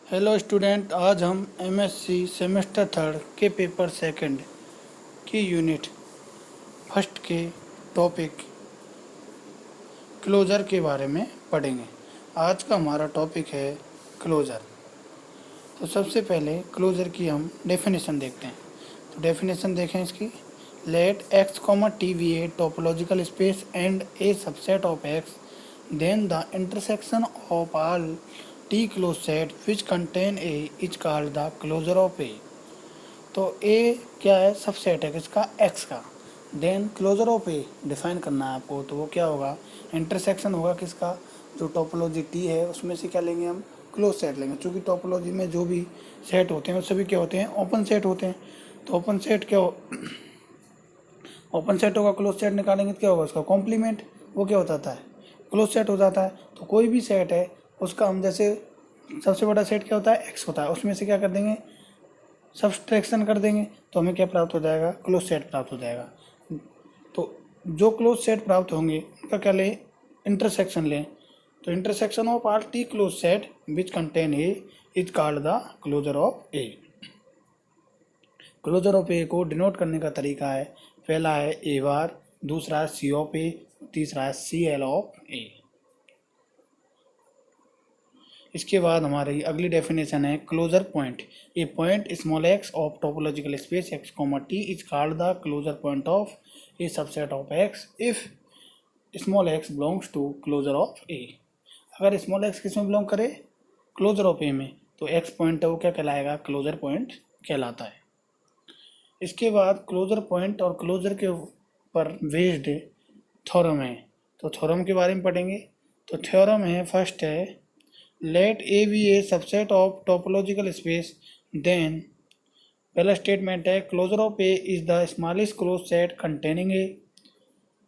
Hello student, आज हम MSc semester third के पेपर सेकंड की यूनिट फर्स्ट के टॉपिक क्लोजर के बारे में पढ़ेंगे। आज का हमारा टॉपिक है क्लोजर। तो सबसे पहले क्लोजर की हम डेफिनेशन देखते हैं। तो डेफिनेशन देखें इसकी। Let X comma T V a topological space and a subset of X, then the intersection of all T close set which contain A is called the closure of A. तो A क्या है? Subset है किसका? X का। Then closure of A define करना है आपको, तो वो क्या होगा? इंटरसेक्शन होगा किसका? जो टोपोलॉजी टी है उसमें से क्या लेंगे हम? क्लोज सेट लेंगे। चूँकि टोपोलॉजी में जो भी सेट होते हैं वो सभी क्या होते हैं? ओपन सेट होते हैं। तो ओपन सेट क्या हो ओपन सेट होगा, क्लोज सेट निकालेंगे तो क्या होगा? उसका कॉम्प्लीमेंट। वो क्या हो जाता है? क्लोज सेट हो जाता है। तो कोई भी सेट है उसका हम जैसे सबसे बड़ा सेट क्या होता है? एक्स होता है। उसमें से क्या कर देंगे? सब्सट्रैक्शन कर देंगे तो हमें क्या प्राप्त हो जाएगा? क्लोज सेट प्राप्त हो जाएगा। तो जो क्लोज सेट प्राप्त होंगे उनका क्या लें? इंटरसेक्शन लें। तो intersection of R T close set which contain A is called the closure of A. Closure of A को डिनोट करने का तरीका है, पहला है ए बार, दूसरा है सी ऑफ ए, तीसरा है सी एल ऑफ ए। इसके बाद हमारी अगली डेफिनेशन है closure point. A point small X of topological space X comma T is called the closure point of A subset of X if small x belongs to closure of A. अगर small x किस में belong करे? Closure of ए में, तो x point है वो क्या कहलाएगा? क्लोजर पॉइंट कहलाता है। इसके बाद क्लोजर पॉइंट और क्लोजर के ऊपर बेस्ड थ्योरम है, तो थ्योरम के बारे में पढ़ेंगे। तो थ्योरम है, फर्स्ट है let A B a subset of topological space, then पहला स्टेटमेंट है closure of A is the smallest close set containing A.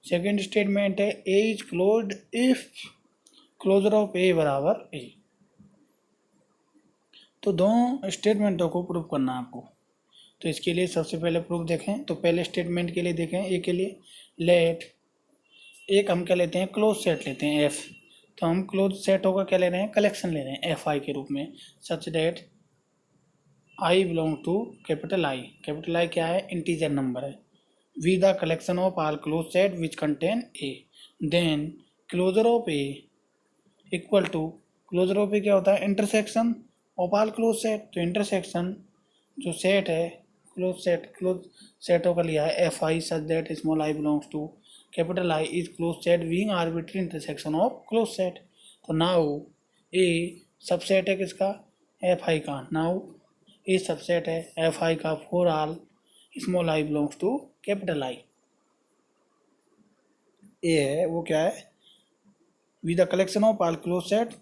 Second statement है A is closed if closure of A बराबर A. तो दोनों स्टेटमेंटों को prove करना है आपको। तो इसके लिए सबसे पहले प्रूफ देखें। तो पहले स्टेटमेंट के लिए देखें, ए के लिए लेट एक हम क्या लेते हैं? क्लोज सेट लेते हैं एफ। तो हम क्लोज सेट होगा क्या ले रहे हैं? कलेक्शन ले रहे हैं एफ आई के रूप में, such that I belong to capital I. Capital I क्या है? इंटीजर नंबर है। We the collection of all close set which contain A, then closure of A equal to, closure of A क्या होता है? Intersection of all close set. तो intersection जो set है close सेटों का लिया है F I such that small I belongs to capital I is close set being arbitrary intersection of close set. तो नाउ ए सबसेट है किसका? एफ आई का। नाउ ए सबसेट है एफ आई का for all small I belongs to capital I. A है वो क्या है? With the collection of all close set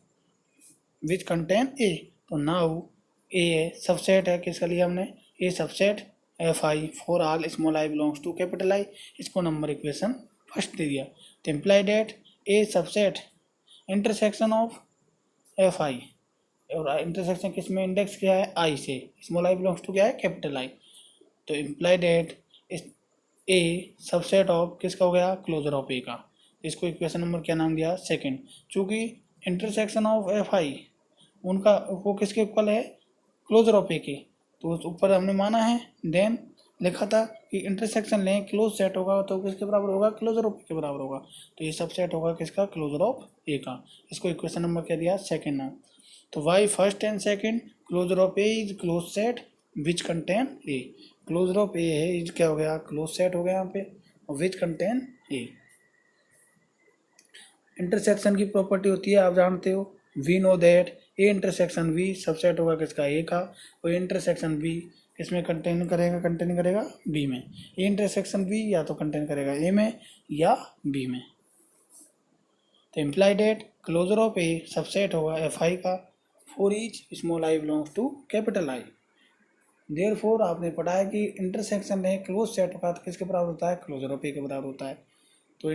which contain A. तो नाउ ए सबसेट है किसका लिया हमने? A subset F I for all small I belongs to capital I. इसको नंबर इक्वेशन फर्स्ट दे दिया। तो imply that A subset intersection of F I, और इंटरसेक्शन किस में? इंडेक्स क्या है? आई से। स्मॉल आई बिलोंग्स टू क्या है? Capital I. तो imply that A subset of किसका हो गया? क्लोजर ऑफ ए का। इसको इक्वेशन नंबर क्या नाम दिया? सेकंड। चूँकि इंटरसेक्शन ऑफ एफ आई उनका वो किसके इक्वल है? क्लोजर ऑफ ए के। तो उस ऊपर हमने माना है, देन लिखा था कि इंटरसेक्शन लें क्लोज सेट होगा तो किसके बराबर होगा? क्लोजर ऑफ ए के बराबर होगा। तो ये सब सेट होगा किसका? क्लोजर ऑफ ए का। इसको इक्वेशन नंबर क्या दिया? सेकंड नाम। तो why first and second closure of A is close set which contain A. Closure of A है इज क्या हो गया? क्लोज सेट हो गया यहाँ पे, और विच कंटेन ए। इंटरसेक्शन की प्रॉपर्टी होती है, आप जानते हो, we know that A intersection B subset होगा किसका? ए का। और इंटरसेक्शन बी किसमें कंटेन करेगा? बी में। ए इंटरसेक्शन बी या तो कंटेन करेगा ए में या बी में। तो imply that closure of A subset होगा एफ आई का for each small I belongs to capital I. Therefore आपने पढ़ा है कि इंटरसेक्शन में क्लोज सेट होगा तो किसके बराबर होता है? क्लोजर ऑफ ए के बराबर होता है। तो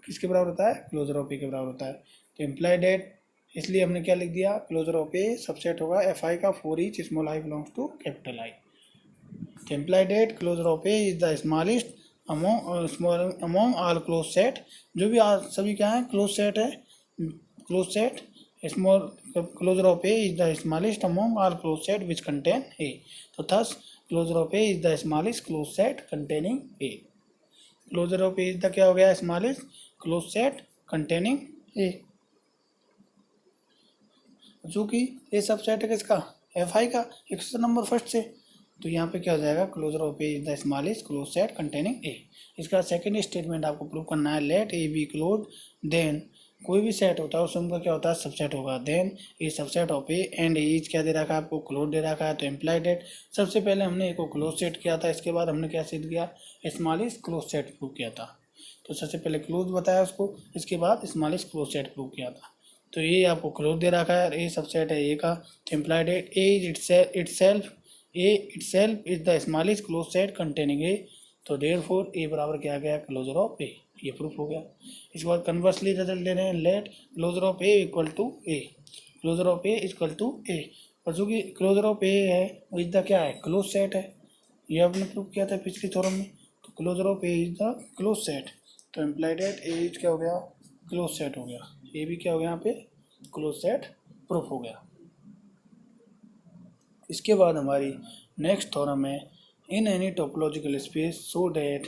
किसके बराबर होता है? क्लोजर ऑफ ए के बराबर होता है। तो इम्प्लाई डेट, इसलिए हमने क्या लिख दिया? क्लोजर ऑफ ए सबसेट होगा एफ आई का for each small I belongs to capital I. तो imply that closure of A is the smallest among all close set. जो भी सभी क्या है? क्लोज सेट है, close set small closure of A is the smallest among all close set which contain A. तो thus closure of A is the smallest close set containing A. Closure of A is the क्या हो गया, smallest close set containing ए। चूंकि ये subset है किसका, F I का, equation number first से, तो यहाँ पे क्या हो जाएगा, closure of A is the smallest close set containing A. इसका सेकंड स्टेटमेंट आपको प्रूव करना है, let A B close, then कोई भी सेट होता है उसमें उनका क्या होता है, सबसेट होगा। Then A subset of A and as क्या दे रखा है आपको, क्लोज दे रखा है। तो इम्प्लाइड डेट, सबसे पहले हमने एक को क्लोज सेट किया था, इसके बाद हमने क्या सिद्ध किया, स्मॉलेस्ट क्लोज सेट प्रूव किया था। तो सबसे पहले क्लोज बताया उसको, इसके बाद स्मॉलेस्ट क्लोज सेट प्रूव किया था। तो ये आपको क्लोज दे रखा है, ए सबसेट है ए का। तो implied that A itself is the smallest close set containing A. तो देयरफॉर ए बराबर क्या आ गया, क्लोजर ऑफ ए, ये प्रूफ हो गया। इसके बाद कन्वर्सली रिजल्ट ले रहे हैं, let closure of A equal to A, closure of A equal to A. और जो कि क्लोजर ऑफ ए है वो इज द क्या है, क्लोज सेट है, ये आपने प्रूव किया था पिछली थ्योरम में। तो closure of A is the close set. तो इम्प्लाइड डेट ए इज क्या हो गया, क्लोज सेट हो गया, ये भी क्या हो गया यहाँ पे, क्लोज सेट प्रूफ हो गया। इसके बाद हमारी नेक्स्ट थ्योरम है, in any topological space so that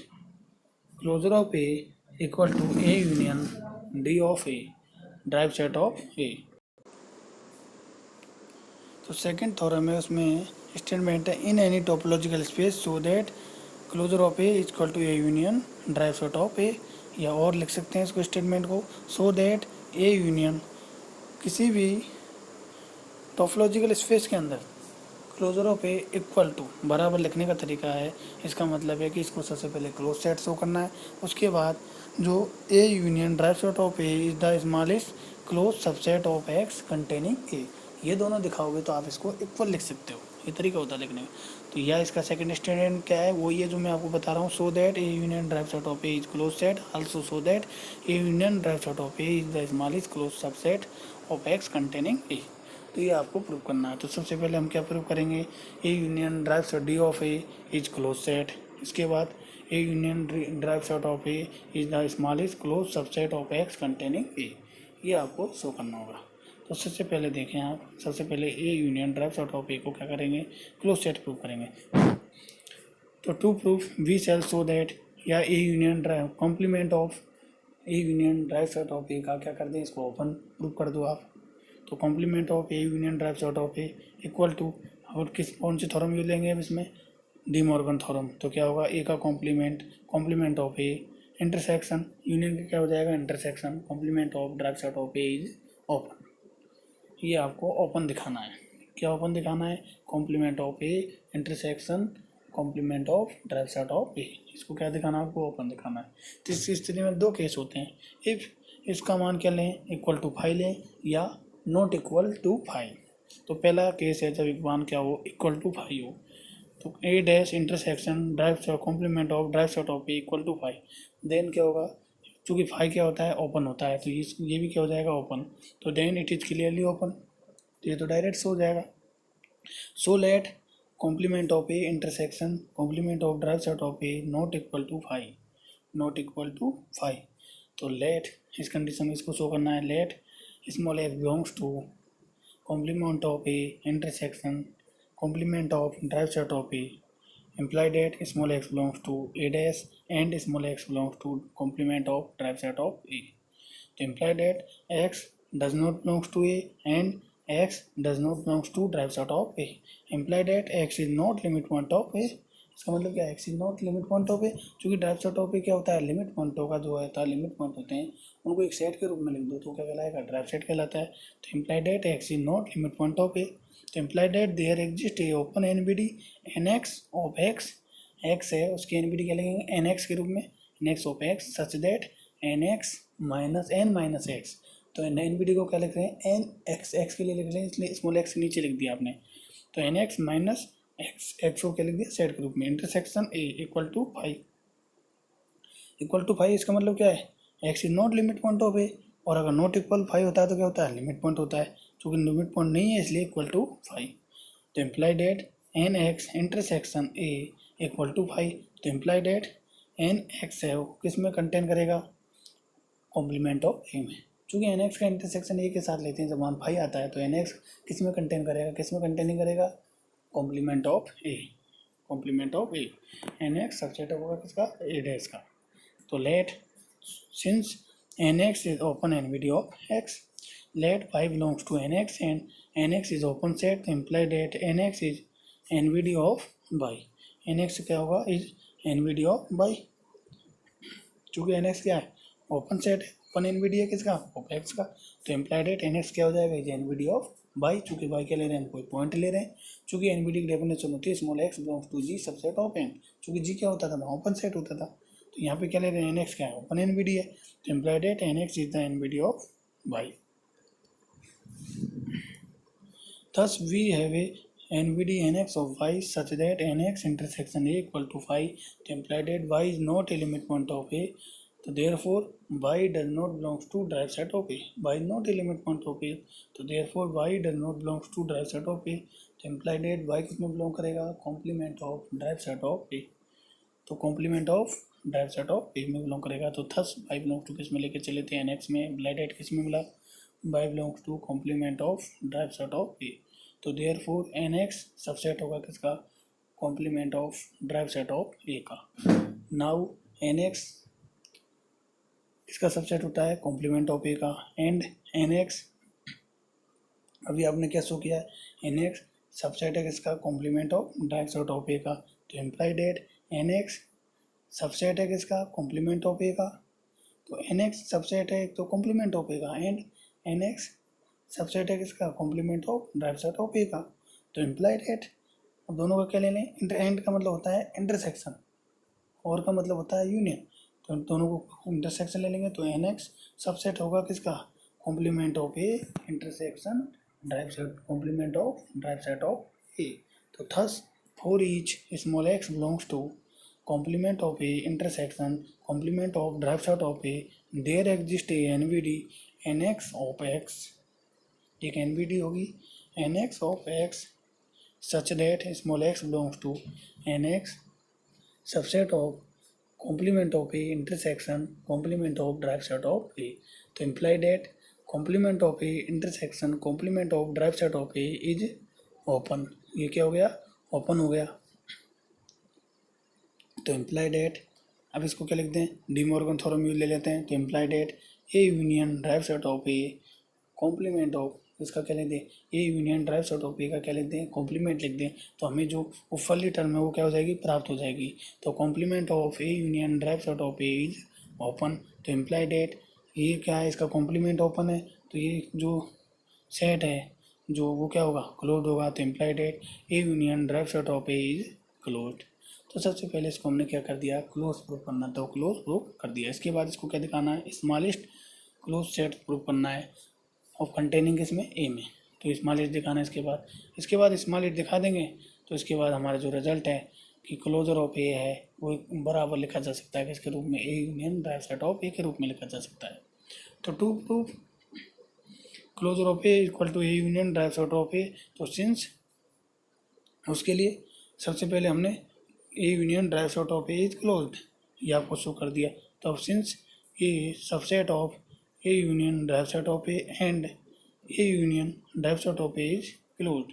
closure of A equal to A union D of A derived set of A. तो सेकंड थ्योरम है, उसमें स्टेटमेंट है, in any topological space so that closure of A equal to A union drive set of A. या और लिख सकते हैं इसको स्टेटमेंट को, सो दैट ए यूनियन, किसी भी टोपोलॉजिकल स्पेस के अंदर closure of A equal to बराबर लिखने का तरीका है, इसका मतलब है कि इसको सबसे पहले क्लोज सेट शो करना है, उसके बाद जो ए union drive set of A is the smallest close subset of x containing A. ये दोनों दिखाओगे तो आप इसको इक्वल लिख सकते हो, ये तरीका होता है लिखने में। तो यह इसका सेकंड स्टेटमेंट क्या है, वो ये जो मैं आपको बता रहा हूँ, so that A union drive set of A is close set, also so that A union drive set of A is the smallest close subset of x containing A. तो ये आपको प्रूव करना है। तो सबसे पहले हम क्या प्रूव करेंगे, ए union drive set D of A is close set. इसके बाद ए union drive set of A is the smallest close subset of x containing A. ये आपको शो करना होगा। तो सबसे पहले देखें आप, सबसे पहले A union drive set of A को क्या करेंगे, क्लोज सेट प्रूव करेंगे। तो to proof we shall so that, या A union derived complement of A union drive set of A का क्या कर दें, इसको ओपन प्रूव कर दो आप। तो complement of A union drive set of A equal to, और कौन सी थ्योरम यूज लेंगे अब इसमें, डी मॉर्गन थ्योरम। तो क्या होगा, ए का complement of A intersection, union का क्या हो जाएगा, intersection, complement of drive set of A is open. ये आपको ओपन दिखाना है। क्या ओपन दिखाना है, complement of A intersection complement of drive set of A, इसको क्या दिखाना है आपको, ओपन दिखाना है। तो इस स्थिति में दो केस होते हैं, इफ इसका मान क्या लें, इक्वल टू 5 लें या नॉट इक्वल टू 5। तो पहला केस है जब एक मान क्या हो, इक्वल टू 5 हो। तो A dash intersection derived set complement of drive set of A equal to 5, then क्या होगा, चूँकि 5 क्या होता है, ओपन होता है, तो ये भी क्या हो जाएगा, ओपन। तो then it is clearly open, तो ये तो डायरेक्ट हो जाएगा। So let complement of A intersection complement of drive set of A not equal to 5, not equal to 5। तो लेट, इस कंडीशन में इसको शो करना है, let small x belongs to complement of a intersection complement of drive set of a implied that small x belongs to a dash and small x belongs to complement of drive set of a. तो implied that x does not belongs to a and x does not belongs to drive set of a. Implied that x is not limit point of a. इसका मतलब क्या है, X is not limit point of A. चूँकि drive set of A क्या होता है, limit पॉइंटों का जो होता है, लिमिट पॉइंट होते हैं उनको एक सेट के रूप में लिख दो तो क्या कहलाएगा, ड्राइव सेट कहलाता है। तो implied that X is not limit point of A. तो implied that there exist a open N B D N X of X, X है उसकी एन बी डी क्या लिखेंगे, एन एक्स के रूप में, N X of X such that N X minus N minus X. तो N B D को क्या लिख रहे हैं, एन एक्स, एक्स के लिए लिख रहे हैं इसलिए स्मॉल एक्स नीचे लिख दिया आपने। तो N X minus X, X को क्या लिख दिया, सेट के रूप में, intersection A equal to 5, equal to 5। इसका मतलब क्या है, X is not limit point of A, और अगर नॉट इक्वल 5 होता है तो क्या होता है, लिमिट पॉइंट होता है। चूँकि लिमिट पॉइंट नहीं है इसलिए इक्वल टू 5। तो imply that N X intersection A equal to 5। तो इम्प्लाई डेट एन एक्स है वो किस में कंटेन करेगा, कॉम्प्लीमेंट ऑफ ए में। चूँकि एन एक्स का इंटरसेक्शन ए के साथ लेते हैं जब मान फाई आता है तो एन एक्स किस में कंटेन करेगा, किस में कंटेनिंग करेगा, complement of A, complement of A. N x subset होगा किसका, ए डैश का। तो let since N X is open NVD of X, let phi belongs to N X and N X is open set, तो imply that N X is NVD of Y. N X क्या होगा, is NVD of Y. चूँकि N X क्या है, open set है, open NVD है किसका, of x का, तो इम्प्लाई डेट एन एक्स क्या हो जाएगा, इज एनवीडी ऑफ वाई। चूँकि वाई क्या ले रहे हैं, हम कोई पॉइंट ले रहे हैं। चूँकि एनवीडी की डेफिनेशन होती है small x belongs to G subset of N. चूँकि जी क्या होता था, ओपन सेट होता था, तो यहाँ पे क्या ले रहे हैं, एन एक्स क्या है, ओपन एनवीडी है, तो imply that N X is the NBD of Y. Thus we have a NVD nx of y such that nx intersection a equal to phi, to imply that y is not a limit point of a, so therefore y does not belongs to drive set of a, y is not a limit point of a, so therefore y does not belongs to drive set of a, to imply that y किसमें belong करेगा, complement of drive set of a, तो complement of drive set of a में belong करेगा। तो thus y belongs to किस में लेके चले थे, nx में, imply that किस में मिला, y belongs to complement of drive set of a, तो there for n x subset होगा किसका, complement of drive set of A का। नाउ एन एक्स इसका सबसेट होता है कॉम्प्लीमेंट ऑफ ए का, एंड एन एक्स अभी आपने क्या शो किया है, एन एक्स सबसेट है किसका, complement of drive set of A का, तो imply that N x subset है किसका, कॉम्प्लीमेंट ऑफ ए का, तो एन एक्स सबसेट है तो कॉम्प्लीमेंट ऑफ ए का, एंड एन एक्स सबसेट है किसका, complement of drive set of A का, तो इम्प्लाइड एट। अब दोनों का क्या ले लें, एंड का मतलब होता है इंटरसेक्शन, और का मतलब होता है यूनियन, तो दोनों को इंटरसेक्शन ले लेंगे, तो एन एक्स सबसेट होगा किसका, complement of A intersection derived set, complement of drive set of A. तो thus for each small x belongs to complement of a intersection complement of drive set of a, there exists a nvd nx of x, एक nvd होगी nx of x such that small x belongs to nx subset of complement of a intersection complement of drive set of a, तो imply that complement of a intersection complement of drive set of a is open, ये क्या हो गया, open हो गया। तो imply date, अब इसको क्या लिखते हैं, डी मॉर्गन थ्योरम ले लेते हैं, तो imply that A union drive set of A complement of, इसका क्या लिख दें, A union drive set of A का क्या लिख दें, कॉम्प्लीमेंट लिख दें, तो हमें जो फली टर्म है वो क्या हो जाएगी, प्राप्त हो जाएगी। तो complement of A union drive set of A is open, तो इम्प्लाई डेट ये क्या है, इसका कॉम्प्लीमेंट ओपन है, तो ये जो सेट है जो वो क्या होगा, क्लोज होगा, तो imply that A union drive set of A is close. तो सबसे पहले इसको हमने क्या कर दिया, क्लोज प्रूफ करना, तो क्लोज प्रूफ कर दिया। इसके बाद इसको क्या दिखाना है, स्मॉलेस्ट क्लोज सेट प्रूफ करना है ऑफ कंटेनिंग इसमें ए में, तो स्मॉलेस्ट दिखाना है। इसके बाद स्मॉलेस्ट दिखा देंगे, तो इसके बाद हमारा जो रिजल्ट है कि क्लोजर ऑफ ए है वो बराबर लिखा जा सकता है किसके रूप में, A union drive set of A के रूप में लिखा जा सकता है। तो to prove closure of A equal to A union drive set of A, तो सिंस उसके लिए सबसे पहले हमने A union drive set of A is closed, ये आपको शो कर दिया। तो अब since A subset of A union drive set of A and A union drive set of A is closed,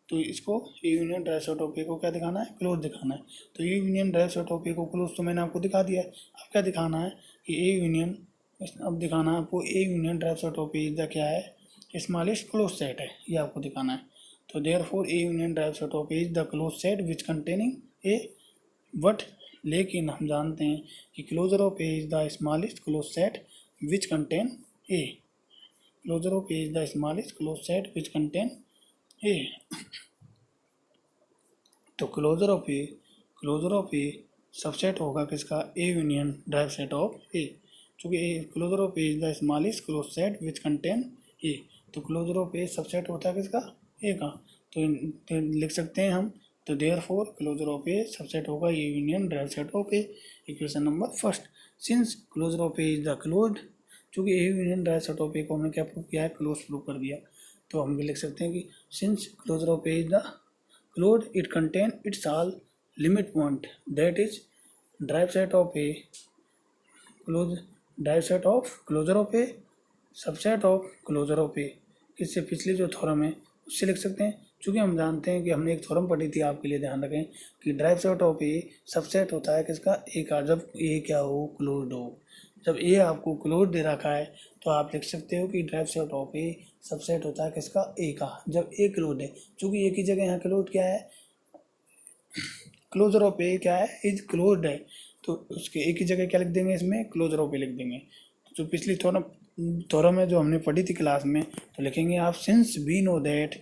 तो इसको A union drive set of A को क्या दिखाना है, क्लोज दिखाना है। तो A union drive set of A को क्लोज तो मैंने आपको दिखा दिया है, अब क्या दिखाना है कि ए यूनियन, अब दिखाना है आपको ए union drive set of A is क्या है, स्मॉलेस्ट क्लोज सेट है, ये आपको दिखाना है। तो therefore A union drive set of A is the close set which containing A, but लेकिन हम जानते हैं कि closure of A is the smallest close set which contain A, closure of A is the smallest close set which contain A. तो closure of A subset होगा किसका, A union drive set of A, चूँकि A closure of A is the smallest close set which contain A, तो closure of A subset होता है किसका, A का, तो लिख सकते हैं हम, तो therefore closure of A subset होगा A union drive set of A. Equation number first, since closure of A is the closed, चूँकि A union drive set of A को हमने क्या प्रूव किया है, क्लोज प्रूव कर दिया, तो हम भी लिख सकते हैं कि since closure of A is the closed it contain its all limit point, that is derived set of A closed derived set of closure of A subset of closure of A, किससे, पिछली जो theorem है उससे लिख सकते हैं। चूँकि हम जानते हैं कि हमने एक थ्योरम पढ़ी थी, आपके लिए ध्यान रखें कि drive set of A subset होता है किसका, ए का, जब ए क्या हो, क्लोज्ड हो। जब ए आपको क्लोज दे रखा है तो आप लिख सकते हो कि drive set of A subset होता है किसका, ए का, जब ए क्लोज है। चूँकि ए की जगह यहाँ क्लोज क्या है, क्लोजर ऑफ ए क्या है, इज क्लोज्ड है, तो उसके ए की जगह क्या लिख देंगे, इसमें क्लोजर ऑफ ए लिख देंगे। तो जो पिछली थ्योरम है जो हमने पढ़ी थी क्लास में, तो लिखेंगे आप सिंस वी नो दैट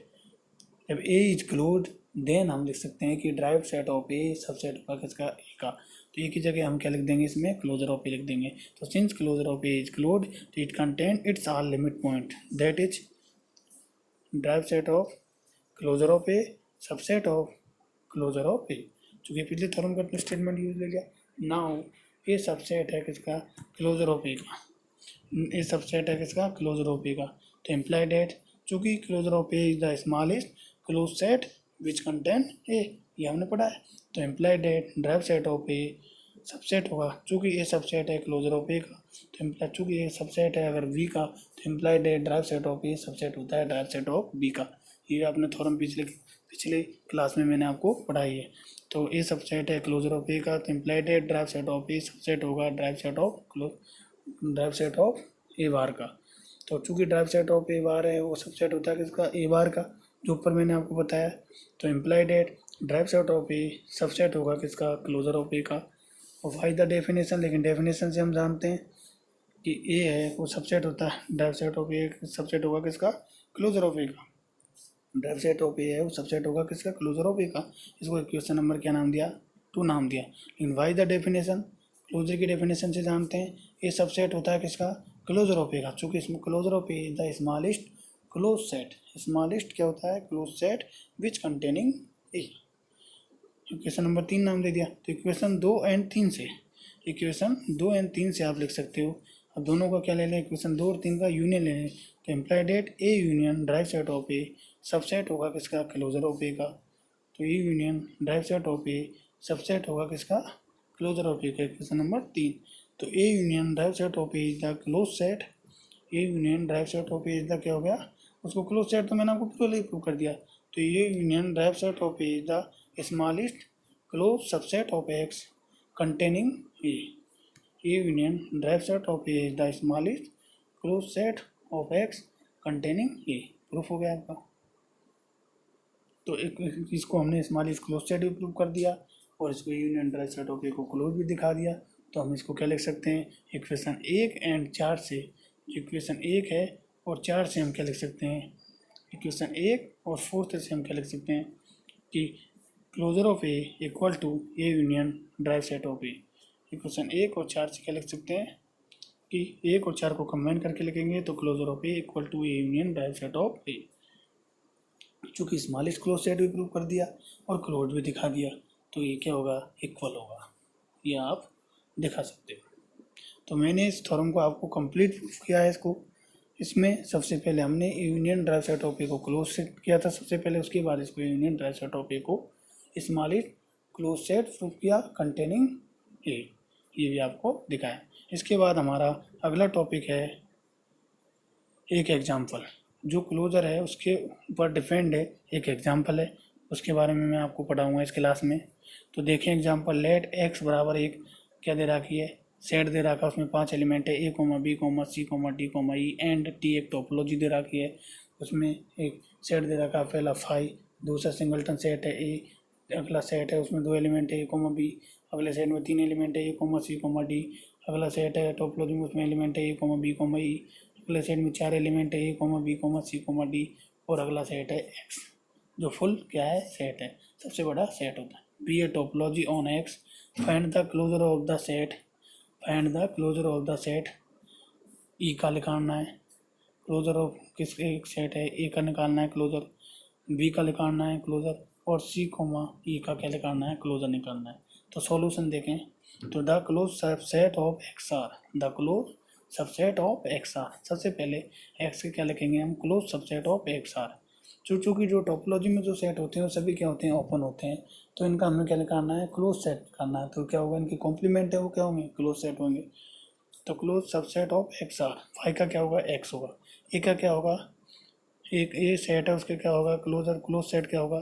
जब ए इज क्लोज्ड देन हम लिख सकते हैं कि drive set of A subset होगा किसका, ए का। तो ए की जगह हम क्या लिख देंगे, इसमें क्लोजर ऑफ ए लिख देंगे। तो since closure of A is closed तो it contain its all limit point that is derived set of closure of A subset of closure of A. चूँकि पिछले थ्योरम का स्टेटमेंट यूज ले लिया। नाउ ए सबसेट है किसका, closure of A का, ए subset है किसका, क्लोजर ऑफ ए का। तो इम्प्लाई डेट, चूँकि closure of A is the smallest close set which contain A, ये हमने पढ़ा है। तो imply that drive set of A subset होगा, चूँकि ए सबसेट है क्लोजर ऑफ ए का, तो इम्प्लाई, चूँकि ए सबसेट है अगर वी का, तो imply that drive set of A subset होता है ड्राइव सेट ऑफ बी का। ये आपने थ्योरम पिछले क्लास में मैंने आपको पढ़ाई है। तो ए सबसेट है क्लोजर ऑफ ए का, तो imply that drive set of A subset होगा drive set of A bar का। तो चूँकि drive set of A bar है वो सबसेट होता है किसका, ए बार का, जो ऊपर मैंने आपको बताया। तो imply that drive set of A subset होगा किसका, क्लोजर ऑफ ए का। और वाई द डेफिनेशन, लेकिन डेफिनेशन से हम जानते हैं कि ए है वो सबसेट होता है, drive set of A subset होगा किसका, क्लोजर ऑफ ए का। ड्राइव सेट ऑफ ए है वो सबसेट होगा किसका, क्लोजर ऑफ ए का। इसको क्वेश्चन नंबर क्या नाम दिया, 2 नाम दिया। लेकिन वाई द डेफिनेशन, क्लोजर की डेफिनेशन से जानते हैं ये सबसेट होता है किसका, क्लोजर ऑफ ए का। चूँकि इसमें closure of A is the smallest close set, smallest क्या होता है, close set which containing A. Equation number 3 नाम दे दिया। तो इक्वेशन 2 और 3 से, इक्वेशन 2 और 3 से आप लिख सकते हो। अब दोनों का क्या ले लें, इक्वेशन 2 और 3 का यूनियन ले लें। तो imply that A union drive set of A subset होगा किसका, क्लोजर ऑफ ए का। तो A union drive set of A subset होगा किसका, क्लोजर ऑफ ए का। इक्वेशन नंबर 3, तो A union drive set of A is the close set, A union drive set of A is the क्या हो गया, उसको क्लोज सेट तो मैंने आपको पहले ही प्रूव कर दिया। तो A union drive set of A is the smallest close subset of x containing A. A union drive set of A is the smallest close set of x containing A. Proof हो गया आपका। तो इसको हमने smallest close set भी prove कर दिया और इसको union drive set of A को क्लोज भी दिखा दिया। तो हम इसको क्या लिख सकते हैं, इक्वेशन 1 और 4 से, इक्वेशन 1 है और 4 से हम क्या लिख सकते हैं, इक्वेशन 1 और 4 से हम क्या लिख सकते हैं कि closure of A equal to A union drive set of A. Equation 1 और 4 से क्या लिख सकते हैं कि 1 और 4 को कंबाइन करके लिखेंगे तो closure of A equal to A union drive set of A. चूँकि स्मॉलेस्ट क्लोज सेट भी प्रूव कर दिया और क्लोज भी दिखा दिया तो ये क्या होगा, इक्वल होगा, ये आप दिखा सकते हो। तो मैंने इस थ्योरम को आपको कंप्लीट प्रूफ किया है। इसमें सबसे पहले हमने union drive set of A को क्लोज सेट किया था सबसे पहले, उसके बाद इसको union drive set of A को स्मॉलेस्ट क्लोज सेट प्रूफ किया कंटेनिंग ए, ये भी आपको दिखाया। इसके बाद हमारा अगला टॉपिक है एक एग्जाम्पल, जो क्लोजर है उसके ऊपर डिपेंड है, एक एग्जाम्पल है, उसके बारे में मैं आपको पढ़ाऊँगा इस क्लास में। तो देखें एग्जाम्पल, लेट एक्स बराबर 1 क्या दे रखी है, सेट दे रखा है, उसमें 5 एलिमेंट है, A comma B comma C comma D comma E and T, एक टोपोलॉजी दे रखी है, उसमें एक सेट दे रखा है, पहला 5, दूसरा सिंगलटन सेट है ए, अगला सेट है उसमें 2 एलिमेंट है ए कोमा बी, अगले सेट में 3 एलिमेंट है A comma C comma D, अगला सेट है टोपोलॉजी में उसमें एलिमेंट है A comma B comma E, अगले सेट में 4 एलिमेंट है A comma B comma C comma D, और अगला सेट है एक्स, जो फुल क्या है, सेट है, सबसे बड़ा सेट होता है। Be a topology on x, find the closure of the set, find the closure of the set, E का निकालना है, क्लोजर ऑफ किस एक सेट है, ए का निकालना है क्लोजर, बी का निकालना है क्लोजर, और सी कोमा ई का क्या निकालना है, क्लोजर निकालना है। तो सॉल्यूशन देखें, तो the close subset of X R, the close subset of X R, सबसे पहले एक्स के क्या लिखेंगे हम, close subset of X R. चूँकि जो टोपोलॉजी में जो सेट होते हैं वो सभी क्या होते हैं, ओपन होते हैं, तो इनका हमें क्या निकालना है, क्लोज सेट करना है। तो क्या होगा, इनकी कॉम्प्लीमेंट है वो क्या होंगे, क्लोज सेट होंगे। तो close subset of X R, five का क्या होगा, एक्स होगा। ए का क्या होगा, एक ए सेट है उसके क्या होगा क्लोजर, क्लोज सेट क्या होगा,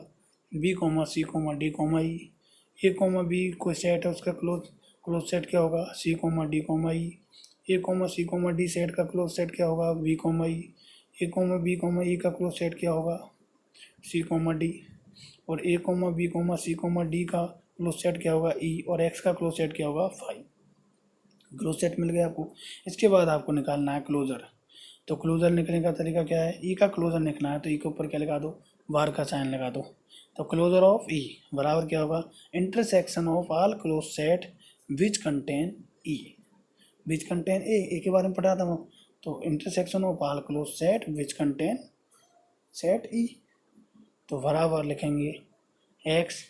B comma C comma D comma E. A comma B कोई सेट है उसका क्लोज क्लोज सेट क्या होगा, C comma D comma E. A comma C comma D set का क्लोज सेट क्या होगा, B comma E. A comma B comma E का closed set क्या होगा, सी कोमा डी। और A comma B comma C comma D का closed set क्या होगा, ई। और एक्स का क्लोज सेट क्या होगा, फाइव। क्लोज सेट मिल गया आपको। इसके बाद आपको निकालना है क्लोजर। तो क्लोजर निकलने का तरीका क्या है, ई का क्लोजर निकलना है तो ई के ऊपर क्या लगा दो, बार का साइन लगा दो। तो क्लोजर ऑफ ई बराबर क्या होगा, intersection of all close set which contain E. Which contain A के बारे में पढ़ा था मैं। तो intersection of all close set which contain set E. तो बराबर लिखेंगे X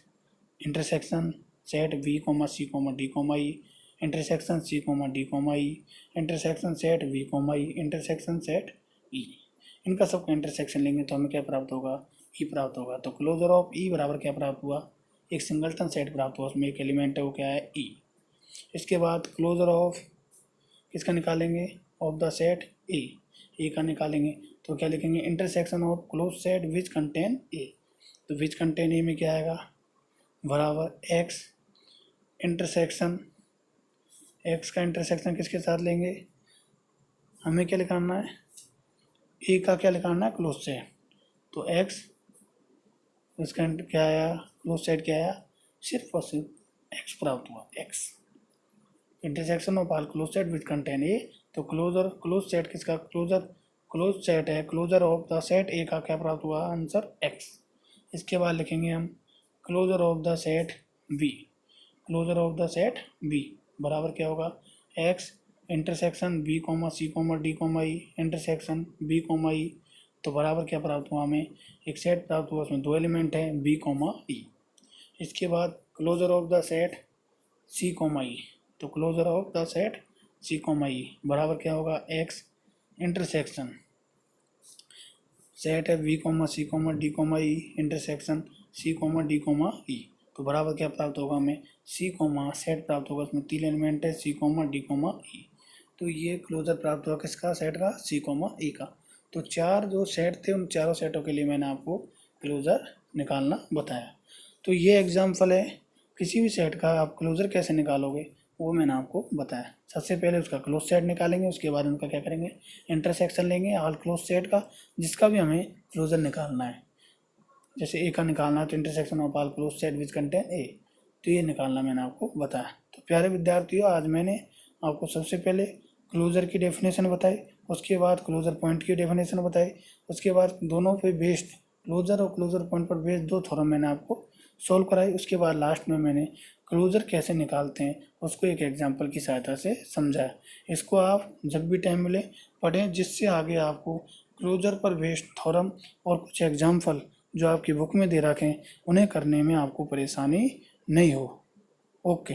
intersection set V comma C comma D comma E, intersection C comma D comma E, intersection set V comma E, intersection set E. इनका सबका intersection लेंगे तो हमें क्या प्राप्त होगा, ई प्राप्त होगा। तो क्लोजर ऑफ ई बराबर क्या प्राप्त हुआ, एक सिंगलटन सेट प्राप्त हुआ, उसमें एक एलिमेंट है वो क्या है, ई। इसके बाद क्लोजर ऑफ किसका निकालेंगे, ऑफ द सेट ए का निकालेंगे। तो क्या लिखेंगे, intersection of close set which contain A. तो विच कंटेन ए में क्या आएगा, बराबर एक्स इंटरसेक्शन, एक्स का इंटरसेक्शन किसके साथ लेंगे, हमें क्या निकालना है, ए का क्या निकालना है, क्लोज सेट। तो एक्स इसका क्या आया, क्लोज सेट क्या आया, सिर्फ और सिर्फ एक्स प्राप्त हुआ, X. Intersection of all close set which contain A. तो क्लोजर क्लोज सेट किसका, क्लोजर क्लोज सेट है, closure of the set A का क्या प्राप्त हुआ, आंसर एक्स। इसके बाद लिखेंगे हम closure of the set B. Closure of the set B बराबर क्या होगा, x intersection B comma C comma D comma E, intersection B comma E. तो बराबर क्या प्राप्त हुआ हमें, एक सेट प्राप्त हुआ, उसमें दो एलिमेंट हैं बी कोमा ई। इसके बाद closure of the set C comma E. तो closure of the set C comma E बराबर क्या होगा, एक्स इंटरसेक्शन सेट है B comma C comma D comma E, intersection C comma D comma E. तो बराबर क्या प्राप्त होगा हमें, सी कोमा सेट प्राप्त होगा, उसमें तीन एलिमेंट है सी कोमा डी कोमा ई। तो ये क्लोजर प्राप्त हुआ किसका, सेट का, सी कोमा ई का। तो चार जो सेट थे उन चारों सेटों के लिए मैंने आपको क्लोजर निकालना बताया। तो ये एग्जाम्पल है, किसी भी सेट का आप क्लोजर कैसे निकालोगे वो मैंने आपको बताया। सबसे पहले उसका क्लोज सेट निकालेंगे, उसके बाद उनका क्या करेंगे, इंटरसेक्शन लेंगे ऑल क्लोज सेट का, जिसका भी हमें क्लोजर निकालना है। जैसे ए का निकालना है तो intersection of all close set which contain A. तो ये निकालना मैंने आपको बताया। तो प्यारे विद्यार्थियों, आज मैंने आपको सबसे पहले क्लोजर की डेफिनेशन बताई, उसके बाद क्लोजर पॉइंट की डेफिनेशन बताई, उसके बाद दोनों पे बेस्ड क्लोजर और क्लोजर पॉइंट पर बेस्ड दो थ्योरम मैंने आपको सॉल्व कराई। उसके बाद लास्ट में मैंने क्लोजर कैसे निकालते हैं उसको एक एग्जाम्पल की सहायता से समझाया। इसको आप जब भी टाइम मिले पढ़ें, जिससे आगे आपको क्लोजर पर बेस्ड थ्योरम और कुछ एग्जाम्पल जो आपकी बुक में दे रखे हैं उन्हें करने में आपको परेशानी नहीं हो। ओके।